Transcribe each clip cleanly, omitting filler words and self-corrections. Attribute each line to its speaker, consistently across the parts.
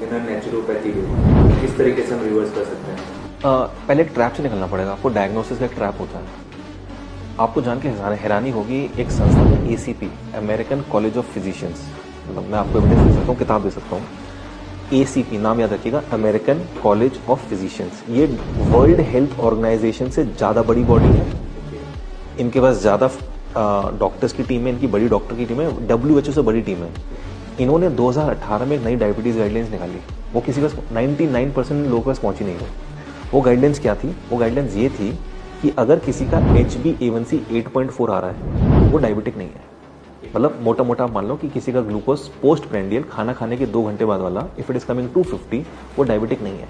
Speaker 1: बिना नेचुरोपैथी के किस तरीके से हम रिवर्स कर सकते हैं?
Speaker 2: पहले एक ट्रैप से निकलना पड़ेगा। आपको डायग्नोसिस का एक ट्रैप होता है। आपको जान के हैरानी होगी, एक संस्था है ACP, American college of physicians, मतलब मैं आपको एविडेंस दे सकता हूँ, किताब दे सकता हूँ। ACP नाम याद रखिएगा, अमेरिकन कॉलेज ऑफ फिजिशियंस। ये वर्ल्ड हेल्थ ऑर्गेनाइजेशन से ज़्यादा बड़ी बॉडी है। इनके पास ज़्यादा डॉक्टर्स की टीम है, इनकी बड़ी डॉक्टर की टीम है, WHO से बड़ी टीम है। इन्होंने 2018 में एक नई डायबिटीज़ गाइडलाइंस निकाली। वो किसी का 99% लोगों के पास पहुँची नहीं है। वो गाइडलाइंस क्या थी? वो गाइडलाइंस ये थी कि अगर किसी का HbA1c 8.4 आ रहा है, वो डायबिटिक नहीं है। मतलब मोटा मोटा मान लो कि किसी का ग्लूकोज पोस्ट प्रेंडियल खाना खाने के 2 घंटे बाद वाला, इफ इट इज कमिंग 250, वो डायबिटिक नहीं है।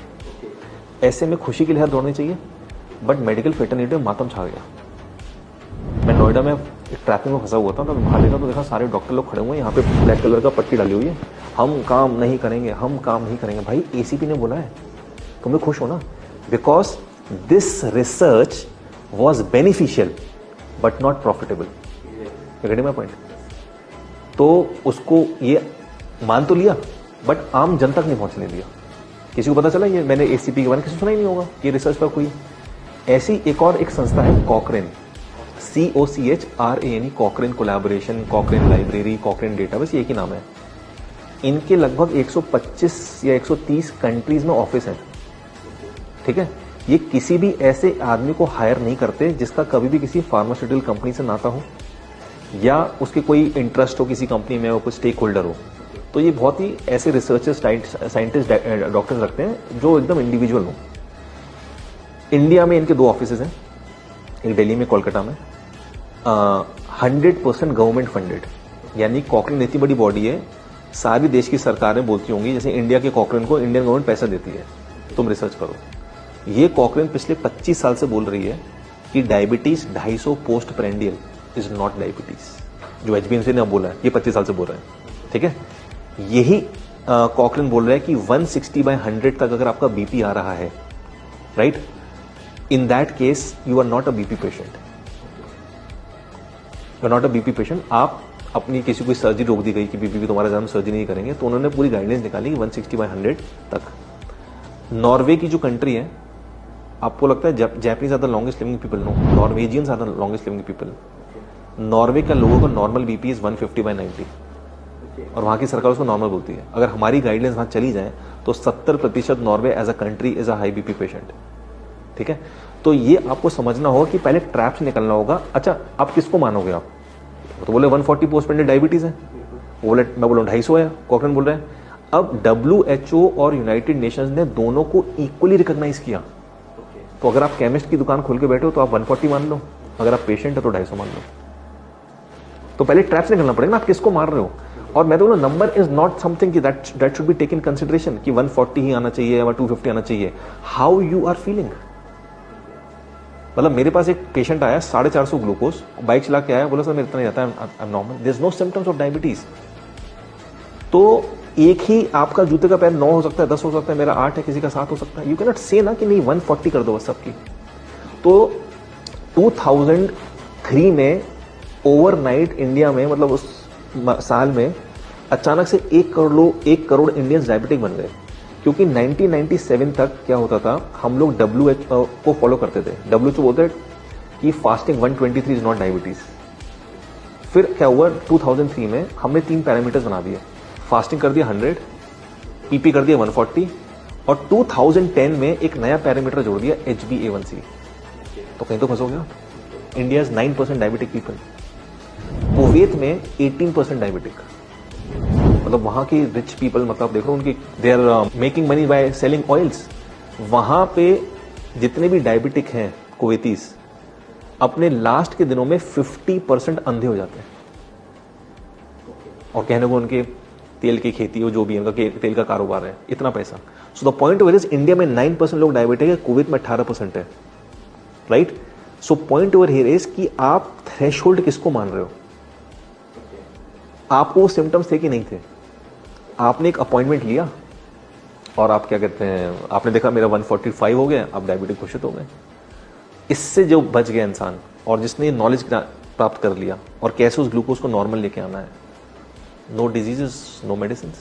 Speaker 2: ऐसे में खुशी के लिए हाथ दौड़नी चाहिए, बट मेडिकल फेटर्निटी में मातम छा गया। मैं नोएडा में ट्रैफिक में फंसा हुआ था, तो बाहर देखा तो देखा सारे डॉक्टर लोग खड़े हुए हैं, यहाँ पे ब्लैक कलर का पट्टी डाली हुई है, हम काम नहीं करेंगे, हम काम नहीं करेंगे। भाई ACP ने बोला है, तुम लोग खुश हो ना, because this research was beneficial but not profitable. Getting my point? तो उसको ये मान तो लिया, बट आम जन तक नहीं पहुंचने दिया। किसी को पता चला ये मैंने ACP के बारे में किसी सुना ही नहीं होगा, ये रिसर्च पर कोई। ऐसी एक और एक संस्था है कॉकरेन, COCHRANE, कॉकरेन कोलैबोरेशन, कॉकरेन लाइब्रेरी, कॉकरेन डेटाबेस, ये एक ही नाम है। इनके लगभग 125 या 130 कंट्रीज में ऑफिस है। ठीक है, ये किसी भी ऐसे आदमी को हायर नहीं करते जिसका कभी भी किसी फार्मास्यूटिकल कंपनी से नाता हो या उसके कोई इंटरेस्ट हो किसी कंपनी में, वो कोई स्टेक होल्डर हो। तो ये बहुत ही ऐसे रिसर्चर्स, साइंटिस्ट, डॉक्टर्स रखते हैं जो एकदम इंडिविजुअल हो। इंडिया में इनके 2 ऑफिस हैं, एक दिल्ली में, कोलकाता में। 100% गवर्नमेंट फंडेड, यानी कॉकरेन इतनी बड़ी बॉडी है, सारी देश की सरकारें बोलती होंगी जैसे इंडिया के कॉकरेन को इंडियन गवर्नमेंट पैसा देती है, तुम रिसर्च करो। ये कॉकरेन पिछले 25 साल से बोल रही है कि diabetes 250 post prandial is not diabetes. जो HbA1c ने अब बोला है, ये 25 साल से बोल रहे हैं। ठीक है, यही कॉकरेन बोल रहा है कि 160/100 तक अगर आपका BP आ रहा है, right, in that case you are not a BP patient. You are not a BP patient. आप अपनी किसी को सर्जरी रोक दी गई कि BP तुम्हारा ज्यादा सर्जरी नहीं करेंगे, तो उन्होंने पूरी गाइडलाइंस निकाली 160/100 तक। नॉर्वे की जो कंट्री है, आपको लगता है Japanese are the longest living people? No, Norwegians are the longest living people. Norway का लोगों का नॉर्मल BP इज 150/90 और वहां की सरकार उसको नॉर्मल बोलती है। अगर हमारी गाइडलाइंस वहां चली जाए तो 70% Norway as a country is a high BP patient. ठीक है, तो ये आपको समझना होगा कि पहले ट्रैप से निकलना होगा। अच्छा, आप किसको मानोगे? आप तो बोले 140 पोस्ट पेंडेड डायबिटीज है, बोले मैं बोला 250 है, कॉकरेन बोल रहे हैं। अब WHO और यूनाइटेड नेशंस ने दोनों को इक्वली रिकॉग्नाइज किया। तो अगर आप केमिस्ट की दुकान खोल के बैठे हो तो आप 140 मान लो, अगर आप पेशेंट है तो 250 मान लो। तो पहले ट्रैप से निकलना पड़ेगा ना, आप किसको मार रहे हो। और मैं तो बोलूं, number is not something that should be taken consideration कि 140 ही आना चाहिए या 250 आना चाहिए। How you are feeling. मतलब मेरे पास एक पेशेंट आया 450 ग्लूकोज, बाइक चला के आया, बोला सर मेरे इतना नहीं जाता है, I am normal, there is no symptoms of diabetes. तो एक ही आपका जूते का पैर 9 हो सकता है, 10 हो सकता है, मेरा 8 है, किसी का 7 हो सकता है। यू कैन नॉट से ना कि नहीं 140 कर दो बस सबकी। तो 2003 में ओवरनाइट इंडिया में, मतलब उस साल में अचानक से 1 करोड़ इंडियंस डायबिटिक बन गए। क्योंकि 1997 तक क्या होता था, हम लोग WHO को फॉलो करते थे। WHO बोलते कि फास्टिंग 123 इज नॉट डायबिटीज। फिर क्या हुआ, 2003 में हमने 3 पैरामीटर्स बना दिए। फास्टिंग कर दिया 100, PP कर दिया 140, और 2010 में एक नया पैरामीटर जोड़ दिया HbA1c। तो कहीं तो फंसोगे आप। India is 9% diabetic people, Kuwait में 18% डायबिटिक। मतलब वहां की रिच पीपल, मतलब देखो उनकी, they are making money by selling oils. वहां पे जितने भी डायबिटिक हैं कुवैतीज, अपने लास्ट के दिनों में 50% अंधे हो जाते हैं। और कहने को उनके तेल की खेती हो, जो भी उनका तेल का कारोबार है, इतना पैसा। So the point over is, India में 9% लोग डायबिटिक है, कुवैत में 18% है, right. So point over here is कि आप थ्रेशोल्ड किसको मान रहे हो। आपको वो सिम्टम्स थे कि नहीं थे, आपने एक अपॉइंटमेंट लिया और आप क्या कहते हैं, आपने देखा मेरा 145 हो गया, आप डायबिटिक घोषित हो गए। इससे जो बच गया इंसान, और जिसने नॉलेज प्राप्त कर लिया और कैसे उस ग्लूकोज को नॉर्मल लेके आना है, नो डिजीजेस, नो मेडिसिन।